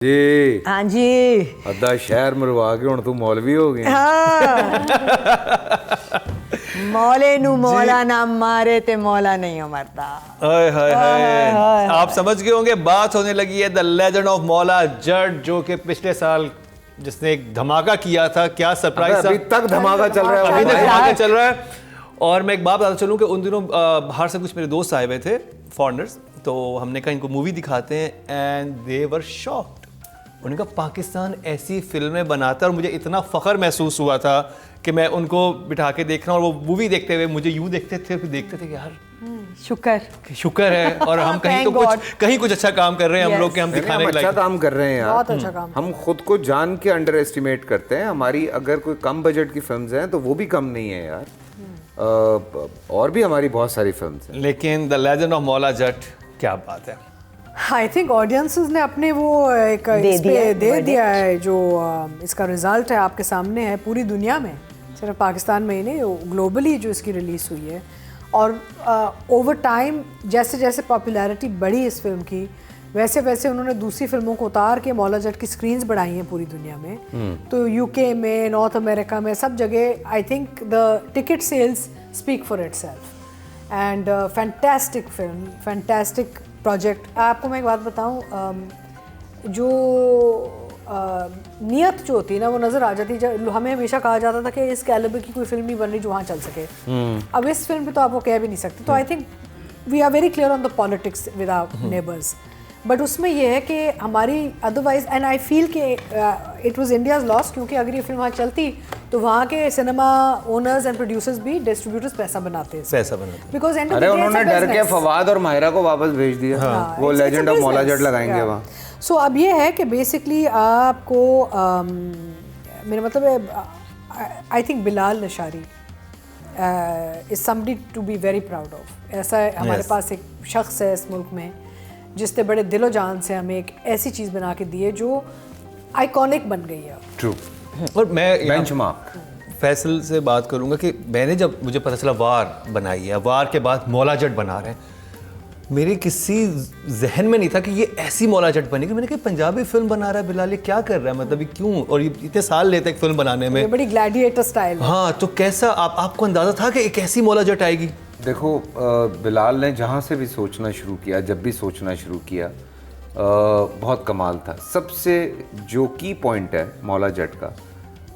जी हाँ जी अद्धा शहर मरवा के हुण तू मौलवी हो गया। हाँ। मौले नू मौला ना मारे ते मौला नहीं मरता। हाय हाय हाय आप समझ गए होंगे, बात होने लगी है the legend of Maula Jatt, जो कि पिछले साल जिसने एक धमाका किया था। क्या सरप्राइज था, अभी तक धमाका चल रहा है, अभी तक धमाका चल रहा है। और मैं एक बात बताता चलूं कि उन दिनों बाहर से कुछ मेरे दोस्त आए हुए थे, फॉरेनर्स, तो हमने कहा इनको मूवी दिखाते हैं एंड दे वर शॉक्ड। उनका पाकिस्तान ऐसी फिल्में बनाता है और मुझे इतना फ़ख्र महसूस हुआ था कि मैं उनको बिठा के देख रहा हूँ और वो मूवी देखते हुए मुझे यूँ देखते थे, फिर देखते थे कि यार शुक्र है और हम कहीं तो कुछ अच्छा काम कर रहे हैं। हम लोग के हम दिखाने के अच्छा काम कर रहे हैं यार। बहुत अच्छा काम। हम खुद को जान के अंडर एस्टिमेट करते हैं। हमारी अगर कोई कम बजट की फिल्म्स हैं तो वो भी कम नहीं है यार। और भी हमारी बहुत सारी फिल्म्स हैं, लेकिन the legend of Maula Jatt क्या बात है। आई थिंक ऑडियंसेस ने अपने वो एक दे दिया है जो इसका रिजल्ट है आपके सामने है पूरी दुनिया में, सिर्फ पाकिस्तान में ही नहीं, ग्लोबली जो इसकी रिलीज़ हुई है। और ओवर टाइम जैसे जैसे पॉपुलैरिटी बढ़ी इस फिल्म की, वैसे वैसे उन्होंने दूसरी फिल्मों को उतार के मौला जट की स्क्रीन्स बढ़ाई हैं पूरी दुनिया में। तो यूके में, नॉर्थ अमेरिका में, सब जगह I think the ticket sales speak for itself. And fantastic film, fantastic project. आपको मैं एक बात बताऊं, जो नियत जो होती है ना वो नज़र आ जाती है। हमें हमेशा कहा जाता था कि इस कैलिबर की कोई फिल्म नहीं बन रही जो वहाँ चल सके। अब इस फिल्म पे तो आप वो कह भी नहीं सकते। तो I think we are very clear on the politics with our neighbours, but उसमें यह है कि हमारी अदरवाइज एंड आई फील कि इट वाज इंडियाज़ लॉस, क्योंकि अगर ये फिल्म वहाँ चलती तो वहाँ के सिनेमा ओनर्स एंड प्रोड्यूसर्स भी, डिस्ट्रीब्यूटर्स पैसा बनाते बिकॉज अरे उन्होंने डर के फवाद और माहिरा को वापस भेज दिया। हाँ। वो लेजेंड ऑफ मौला जट लगाएंगे वहाँ। सो अब ये है कि बेसिकली आपको मेरा मतलब है, I think Bilal Lashari is somebody to be very proud of. ऐसा हमारे पास एक शख्स है इस मुल्क में जिसने बड़े दिलो जान से हमें एक ऐसी चीज़ बना के दी है जो आइकॉनिक बन गई है। ट्रू। और मैं बेंचमार्क फैसल से बात करूंगा कि मैंने जब मुझे पता चला वार बनाई है, वार के बाद मौला जट बना रहे हैं, मेरे किसी जहन में नहीं था कि ये ऐसी मौला जट बनेगी। मैंने कहा पंजाबी फिल्म बना रहा है बिलाल, ये क्या कर रहा है, मतलब ये क्यों, और ये इतने साल लेते हैं फिल्म बनाने में, बड़ी ग्लैडिएटर स्टाइल। हाँ, तो कैसा आपको अंदाजा था कि एक ऐसी मौला जट आएगी? देखो, बिलाल ने जहाँ से भी सोचना शुरू किया, जब भी सोचना शुरू किया, बहुत कमाल था। सबसे जो की पॉइंट है मौला जट का,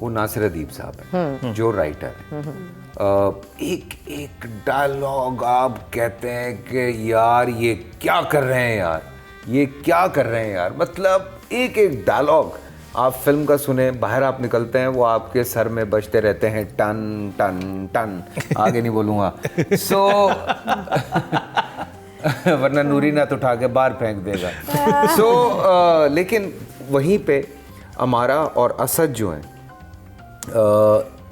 वो नासिर अदीब साहब है जो राइटर है। एक एक डायलॉग आप कहते हैं कि यार ये क्या कर रहे हैं यार, ये क्या कर रहे हैं यार, मतलब एक एक डायलॉग आप फिल्म का सुने, बाहर आप निकलते हैं, वो आपके सर में बजते रहते हैं, टन टन टन। आगे नहीं बोलूँगा। सो वरना नूरी नाथ उठा के बाहर फेंक देगा। सो लेकिन वहीं पे अमारा और असद जो हैं,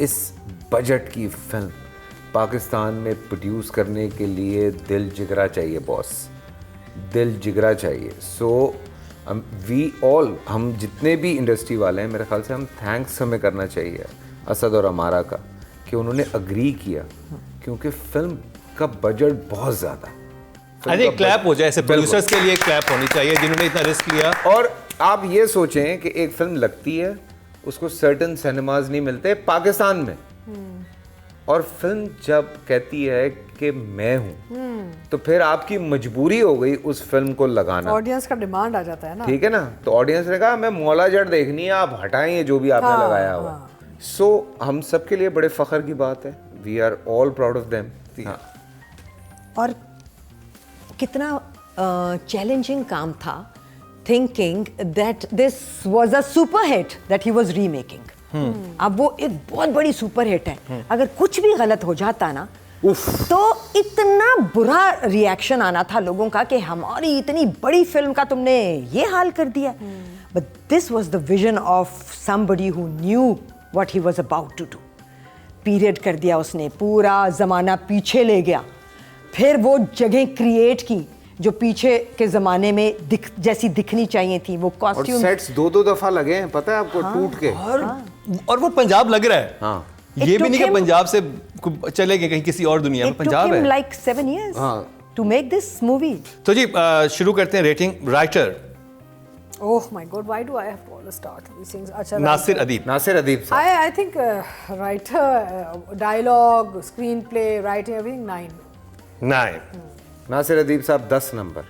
इस बजट की फिल्म पाकिस्तान में प्रोड्यूस करने के लिए दिल जिगरा चाहिए बॉस, दिल जिगरा चाहिए। सो वी ऑल, हम जितने भी इंडस्ट्री वाले हैं, मेरे ख्याल से हम थैंक्स हमें करना चाहिए असद और अमारा का कि उन्होंने अग्री किया, क्योंकि फिल्म का बजट बहुत ज़्यादा। अरे क्लैप हो जाए ऐसे प्रोड्यूसर्स के लिए, क्लैप होनी चाहिए जिन्होंने इतना रिस्क लिया। और आप ये सोचें कि एक फिल्म लगती है, उसको सर्टन सिनेमाज नहीं मिलते पाकिस्तान में, और फिल्म जब कहती है कि मैं हूं, तो फिर आपकी मजबूरी हो गई उस फिल्म को लगाना। ऑडियंस का डिमांड आ जाता है ना, ठीक है ना। तो ऑडियंस ने कहा मैं मौला जट देखनी है, आप हटाएं ये जो भी आपने लगाया हुआ। सो हम सब के लिए बड़े फख्र की बात है। We are all proud of them. और कितना चैलेंजिंग काम था, thinking that this was a super hit that he was remaking. अब वो एक बहुत बड़ी सुपर हिट है, अगर कुछ भी गलत हो जाता ना तो इतना बुरा रिएक्शन आना था लोगों का कि हमारी इतनी बड़ी फिल्म का तुमने ये हाल कर दिया। But this was the vision of somebody who knew what he was about to do. Period कर दिया उसने, पूरा ज़माना पीछे ले गया, फिर वो जगह क्रिएट की जो पीछे के ज़माने में जैसी दिखनी चाहिए थी। वो कॉस्ट्यूम और सेट्स दो दफ़ा लगे हैं, पता है आपको, टूट के। और वो पंजाब लग रहा है। हाँ, ये भी नहीं कि पंजाब से चले गए कहीं किसी और दुनिया में, पंजाब है। like 7 years to make this movie। तो जी शुरू करते हैं rating. Writer Oh my God, why do I have to always start these things? अच्छा, नासिर अदीब. नासिर अदीब साहब. I think writer, dialogue, screenplay, writing, everything 9. 9. Nasir Adeeb साहब 10 नंबर.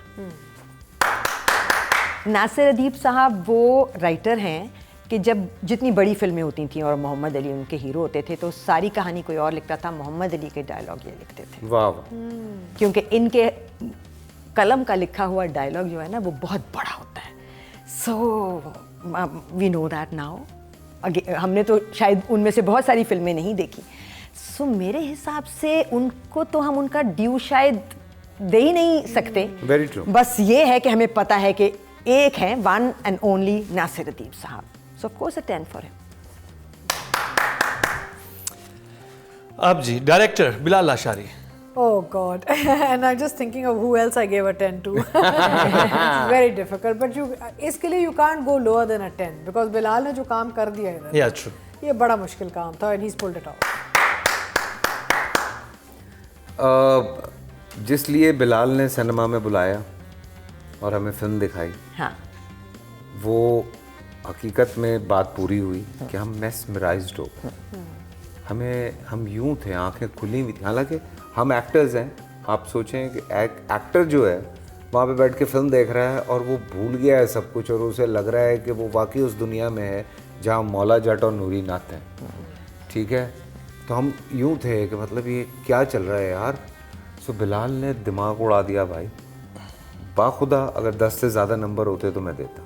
नासिर अदीब साहब वो राइटर हैं कि जब जितनी बड़ी फिल्में होती थी और मोहम्मद अली उनके हीरो होते थे तो सारी कहानी कोई और लिखता था, मोहम्मद अली के डायलॉग ये लिखते थे. वाह वाह. क्योंकि इनके कलम का लिखा हुआ डायलॉग जो है ना वो बहुत बड़ा होता है. So we know that now. हमने तो शायद उनमें से बहुत सारी फिल्में नहीं देखी. सो मेरे हिसाब से उनको तो हम उनका ड्यू शायद दे ही नहीं सकते. Very true. बस ये है कि हमें पता है कि एक हैं one and only Nasir Adeeb sahab. So of course a 10 for him. अब जी director Bilal Lashari. Oh God, and I'm just thinking of who else I gave a 10 to. It's very difficult, but इसके लिए you can't go lower than a 10 because Bilal ने जो काम कर दिया इधर, Yeah, true. ये बड़ा मुश्किल काम था and he's pulled it off. जिस लिए बिलाल ने सिनेमा में बुलाया और हमें फिल्म दिखाई, हाँ, वो हकीकत में बात पूरी हुई कि हम मेस्मराइज्ड हो गए. हम यूं थे, आंखें खुली हुई थी. हालांकि हम एक्टर्स हैं. आप सोचें कि एक्टर जो है वहाँ पे बैठ के फिल्म देख रहा है और वो भूल गया है सब कुछ और उसे लग रहा है कि वो वाकई उस दुनिया में है जहाँ मौला जट और नूरी नात हैं. ठीक है, तो हम यूं थे कि मतलब ये क्या चल रहा है यार. सो बिलाल ने दिमाग उड़ा दिया भाई. बाखुदा अगर 10 से ज़्यादा नंबर होते तो मैं देता.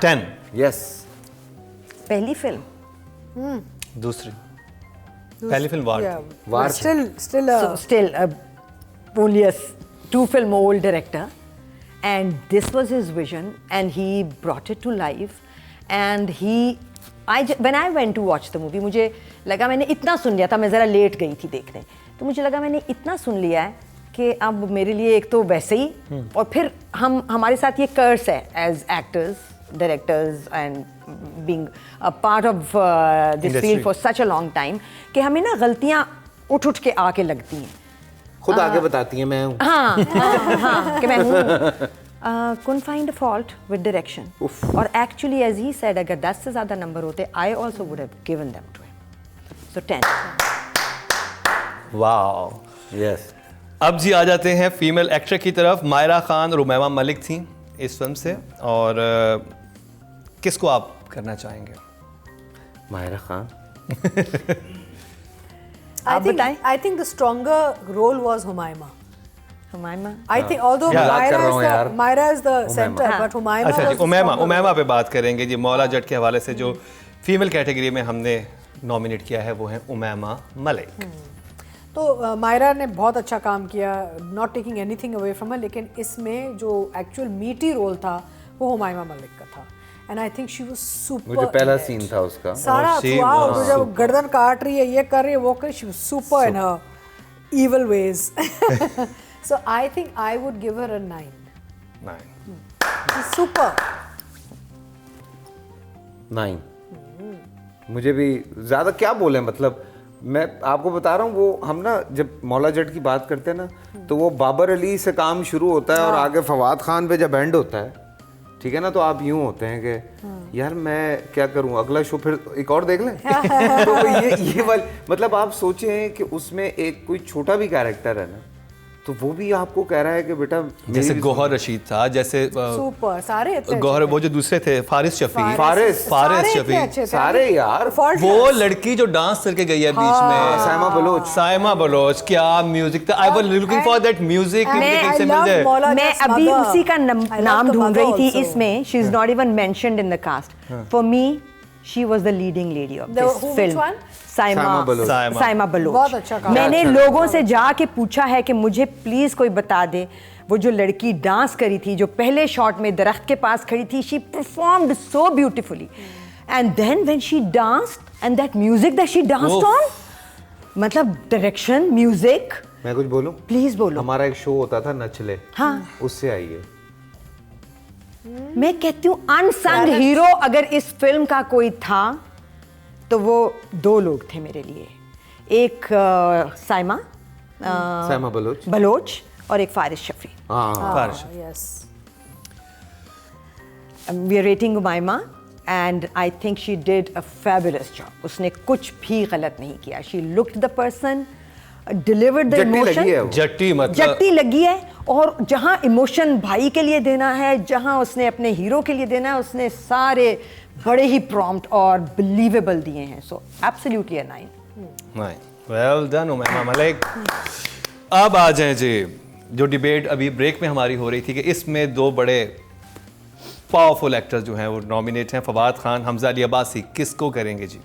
10. यस. पहली फिल्म. दूसरी. पहली फिल्म वार Yeah, थी. वार but still So still only a 2-film old director, and this was his vision and he brought it to life. And when I went to watch the movie, मुझे लगा मैंने इतना सुन लिया था. मैं ज़रा लेट गई थी देखने, तो मुझे लगा मैंने इतना सुन लिया है कि अब मेरे लिए एक तो वैसे ही और फिर हमारे साथ ये कर्स है as actors, directors and being a part of this field for such a long time कि हमें ना गलतियाँ उठ के आके लगती हैं. खुद आगे बताती है मैं हूँ. हाँ कि मैं हूँ. couldn't find a fault with direction. और actually as he said अगर 10 से ज़्यादा नंबर होते I also would have given them to him. So 10. Wow. Yes. अब जी आ जाते हैं फीमेल एक्टर की तरफ. मायरा खान और उमैमा मलिक थी इस फिल्म से, और किसको आप करना चाहेंगे? Mahira Khan. I think the stronger role was Humayma. Humayma. I think although Yeah. मजाक कर रहा हूँ यार. Myra is the center, हाँ. but Humayma अच्छा was ji, the Umaima stronger Umaima role. पे बात करेंगे जी. मौला जट के हवाले से जो फीमेल कैटेगरी में हमने नॉमिनेट किया है वो है उमैमा मलिक. तो मायरा ने बहुत अच्छा काम किया, not taking anything away from her, लेकिन इसमें जो एक्चुअल मीटी रोल था वो हुमायमा मलिक का था. And I think she was super. मुझे पहला सीन था उसका. सारा she throughout, was जब गर्दन काट रही है, ये कर रही है, वो कर, she was super in her evil ways. So I think I would give her a 9. 9. She's super. 9. मुझे भी ज़्यादा क्या बोले, मतलब मैं आपको बता रहा हूँ वो हम ना जब मौला जट की बात करते हैं ना तो वो बाबर अली से काम शुरू होता है और आगे फवाद खान पे जब एंड होता है, ठीक है ना, तो आप यूं होते हैं कि यार मैं क्या करूं, अगला शो फिर एक और देख लें. तो ये वाली मतलब आप सोचें कि उसमें एक कोई छोटा भी कैरेक्टर है ना तो वो भी आपको कह रहा है कि बेटा जैसे गौहर रशीद था, जैसे सुपर सारे इतने गौहर, वो जो दूसरे थे फारिस शफी. फारिस सारे शफी. इतने अच्छे थे. सारे यार. वो लड़की जो डांस करके गई है बीच में, साइमा बलोच. साइमा बलोच, क्या म्यूजिक था. I was looking for that music. I से मिल love जाए. Mola मैं Jat's अभी mother. उसी का I love नाम the ढूंढ mother रही थी also. इसमें. She is not even mentioned in the cast. For me she was the leading lady of this which film. one? Saima Baloch. Saima Baloch. बहुत अच्छा काम. मैंने अच्छा. लोगों से जाके पूछा है कि मुझे प्लीज कोई बता दे वो जो लड़की डांस करी थी जो पहले शॉट में दरख्त के पास खड़ी थी. She performed so beautifully and then when she danced and that music that she danced on, मतलब डायरेक्शन, म्यूजिक. मैं कुछ बोलूं? प्लीज बोलो. हमारा एक शो होता था नचले. हाँ. उससे आई है. मैं कहती हूँ अनसंग हीरो अगर इस फिल्म का कोई था तो वो 2 लोग थे मेरे लिए. एक साइमा बलोच. बलोच और एक फारिस शफी. हाँ. Faris. Yes. We are rating Umaima and I think she did a fabulous job. उसने कुछ भी गलत नहीं किया. She looked the person, delivered the जट्टी लगी है इमोशन. वो। जट्टी मतलब जट्टी लगी है, और जहां इमोशन भाई के लिए देना है, जहां उसने अपने हीरो के लिए देना है, उसने सारे बड़े ही प्रॉम्प्ट और बिलीवेबल दिए हैं. सो एब्सोल्युटली अ 9. नहीं, वेल डन उमैमा मलिक. अब आ जाएं जी, जो डिबेट अभी ब्रेक में हमारी हो रही थी कि इसमें दो बड़े पावरफुल एक्टर्स जो हैं वो नॉमिनेट हैं, फवाद खान, हमजा अली अब्बासी. किसको करेंगे जी?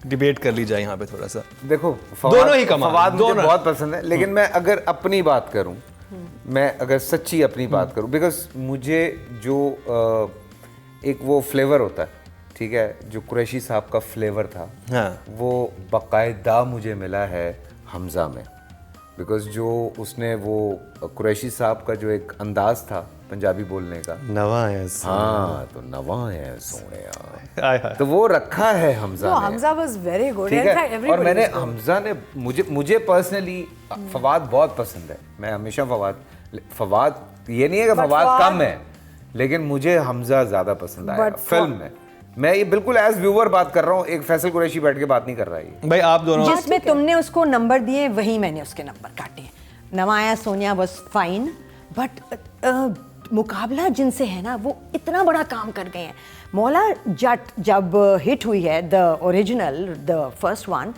डिबेट कर ली जाए यहाँ पे थोड़ा सा. देखो दोनों ही कमाल, फवाद मुझे दोनों। बहुत पसंद है, लेकिन मैं अगर अपनी बात करूं, मैं अगर सच्ची अपनी बात करूं, बिकॉज मुझे जो एक वो फ्लेवर होता है, ठीक है, जो कुरैशी साहब का फ्लेवर था, हाँ. वो बाकायदा मुझे मिला है हमजा में. बिकॉज जो उसने वो कुरैशी साहब का जो एक अंदाज था पंजाबी बोलने का, नवा है. हाँ, तो नवा है सोने, हाय हाय. तो वो रखा है हमजा No, ने. Hamza was very good. ठीक In fact, है, और everybody मैंने was good. हमजा ने मुझे पर्सनली फवाद बहुत पसंद है. मैं हमेशा फवाद ये नहीं है कि But फवाद फवाद- कम है, लेकिन मुझे हमजा ज्यादा पसंद आया But फिल्म में. मैं ये बिल्कुल एज व्यूअर बात कर रहा हूँ, एक फैसल कुरैशी बैठ के बात नहीं कर रहा है ये. भाई आप दोनों जिसमें तुमने उसको नंबर दिए वही मैंने उसके नंबर काटे. नवाया सोनिया वाज फाइन, बट मुकाबला जिनसे है ना, वो इतना बड़ा काम कर गए हैं. मौला जट जब हिट हुई है, the original, the first one,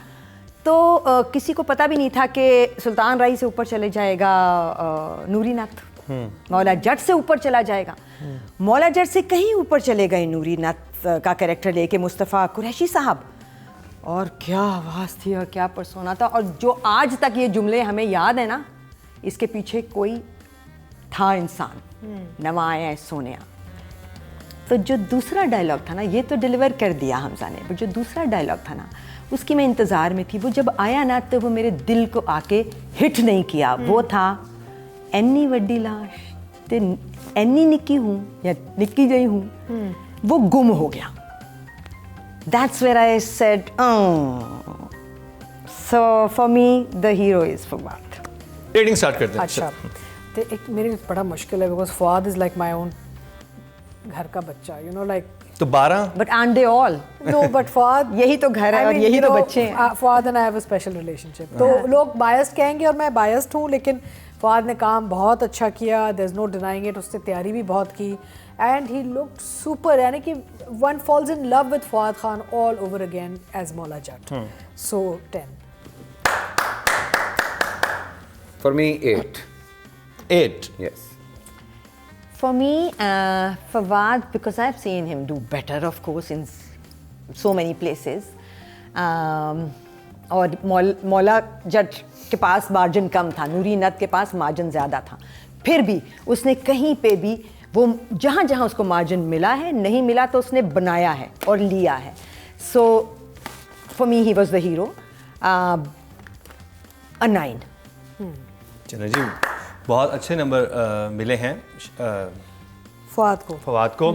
तो किसी को पता भी नहीं था कि सुल्तान राई से ऊपर चले जाएगा नूरी नथ. मौला जट से ऊपर चला जाएगा. मौला जट से कहीं ऊपर चले गए नूरी नथ का कैरेक्टर लेके मुस्तफ़ा कुरैशी साहब. और क्या आवाज़ थी और क्या परसोना था, और जो आज तक ये जुमले हमें याद है ना, इसके पीछे कोई था इंसान. नवाया है सोनिया. तो जो दूसरा डायलॉग था ना, ये तो डिलीवर कर दिया हमजा ने, पर जो दूसरा डायलॉग था ना, उसकी मैं इंतज़ार में थी. वो जब आया ना, तो वो मेरे दिल को आके हिट नहीं किया. वो था एनी वड्डी लाश ते एनी निक्की हूँ या निक्की गई हूँ, वो गुम हो गया. That's where I said, oh. So for me, the hero is Fawad. Rating start करते हैं. अच्छा, तो एक मेरे लिए बड़ा मुश्किल है, because Fawad is like my own घर का बच्चा, यू नो, लाइक. तो 12. But aren't they all? No but Fawad यही तो घर है और यही तो बच्चे हैं. Fawad and I have a special relationship. तो लोग बायस्ड कहेंगे और मैं बायस्ड हूँ, लेकिन फवाद ने काम बहुत अच्छा किया. There is no denying it. उसने तैयारी भी बहुत की एंड ही लुक्ड सुपर. यानी कि one falls in love with Fawad Khan all over again as Maula Jatt. So 10. For me, 8. 8. Yes. For me, Fawad, because I've seen him do better, of course, in so many places. और मौला जट के पास margin कम था, नूरी नथ के पास margin ज़्यादा था. फिर भी उसने कहीं पे भी वो जहाँ जहाँ उसको मार्जिन मिला है, नहीं मिला तो उसने बनाया है और लिया है. So for me he was the hero. A 9. चलो जी, बहुत अच्छे नंबर मिले हैं फवाद को. फवाद को.